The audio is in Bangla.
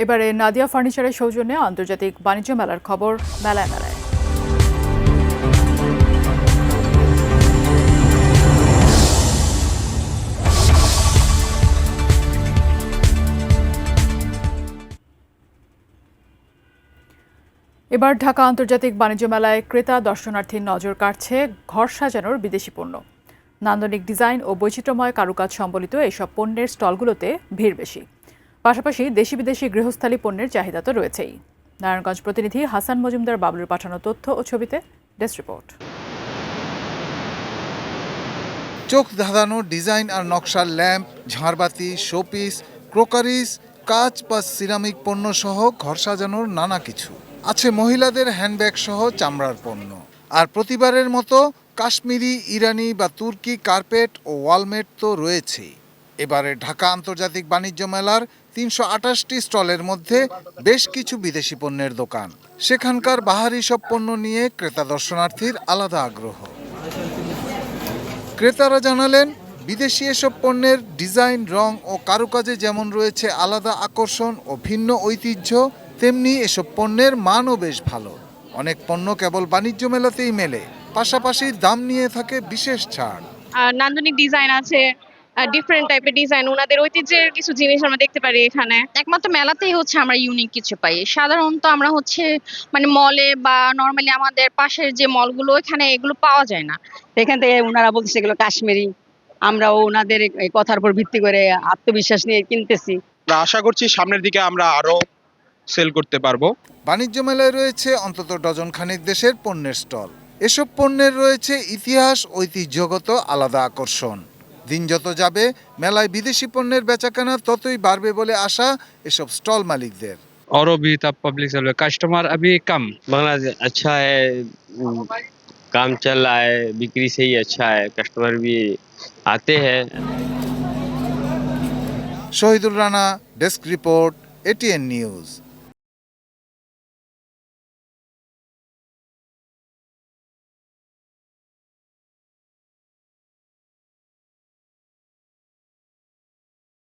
এবারে নাদিয়া ফার্নিচারের সৌজন্যে আন্তর্জাতিক বাণিজ্য মেলার খবর মেলায় মেলায়। এবার ঢাকা আন্তর্জাতিক বাণিজ্য মেলায় ক্রেতা দর্শনার্থীর নজর কাড়ছে ঘর সাজানোর বিদেশি পণ্য। নান্দনিক ডিজাইন ও বৈচিত্র্যময় কারুকাজ সম্বলিত এসব পণ্যের স্টলগুলোতে ভিড় বেশি। পাশাপাশি দেশি বিদেশি গৃহস্থালী পণ্যের চাহিদা তো রয়েছেই। নারায়ণগঞ্জ প্রতিনিধি হাসান মজুমদার বাবলুর পাঠানো তথ্য ও ছবিতে ডেস্ক রিপোর্ট। চোখ ধাঁধানো ডিজাইন আর নকশার ল্যাম্প, ঝাড়বাতি, শোপিস, ক্রোকারিজ, কাঁচ বা সিরামিক পণ্য সহ ঘর সাজানোর নানা কিছু আছে। মহিলাদের হ্যান্ডব্যাগ সহ চামড়ার পণ্য। আর প্রতিবারের মতো কাশ্মীরি, ইরানি বা তুর্কি কার্পেট ও ওয়ালমেট তো রয়েছেই। এবারে ঢাকা আন্তর্জাতিক বাণিজ্য মেলার ৩২৮টি স্টলের মধ্যে বেশ কিছু বিদেশি পণ্যের দোকান। সেখানকার বাহারি সব পণ্য নিয়ে ক্রেতা দর্শনার্থীর আলাদা আগ্রহ। ক্রেতারা জানালেন, বিদেশি এসব পণ্যের ডিজাইন, রং ও কারুকাজে যেমন রয়েছে আলাদা আকর্ষণ ও ভিন্ন ঐতিহ্য, তেমনি এসব পণ্যের মানও বেশ ভালো। অনেক পণ্য কেবল বাণিজ্য মেলাতেই মেলে, পাশাপাশি দাম নিয়ে থাকে বিশেষ ছাড়। নান্দনিক ডিজাইন আছে, ডিফারেন্ট টাইপের ডিজাইন, ওনাদের ঐতিহ্যের কিছু জিনিস আমরা দেখতে পারি এখানে। একমাত্র মেলাতেই আমরা ইউনিক কিছু পাই। সাধারণত আমরা মানে মলে বা নর্মালি আমাদের পাশের যে মলগুলো, এখানে এগুলো পাওয়া যায় না। এখান থেকে ওনারা বলছে এগুলো কাশ্মীরি, আমরাও ওনাদের এই কথার উপর ভিত্তি করে আত্মবিশ্বাস নিয়ে কিনতেছি। আশা করছি সামনের দিকে আমরা আরো সেল করতে পারবো। বাণিজ্য মেলায় রয়েছে অন্তত ডজন খানেক দেশের পণ্যের স্টল। এসব পণ্যের রয়েছে ইতিহাস, ঐতিহ্যগত আলাদা আকর্ষণ। দিন যত যাবে মেলায় বিদেশি পণ্যের বেচাকেনা ততই বাড়বে বলে আশা এসব স্টল মালিকদের। और भी तब पब्लिक से कस्टमर अभी कम। बांग्लादेश अच्छा है, काम चल रहा है, बिक्री से ही अच्छा है, कस्टमर भी आते हैं। Shahidul Rana, desk report, ATN news.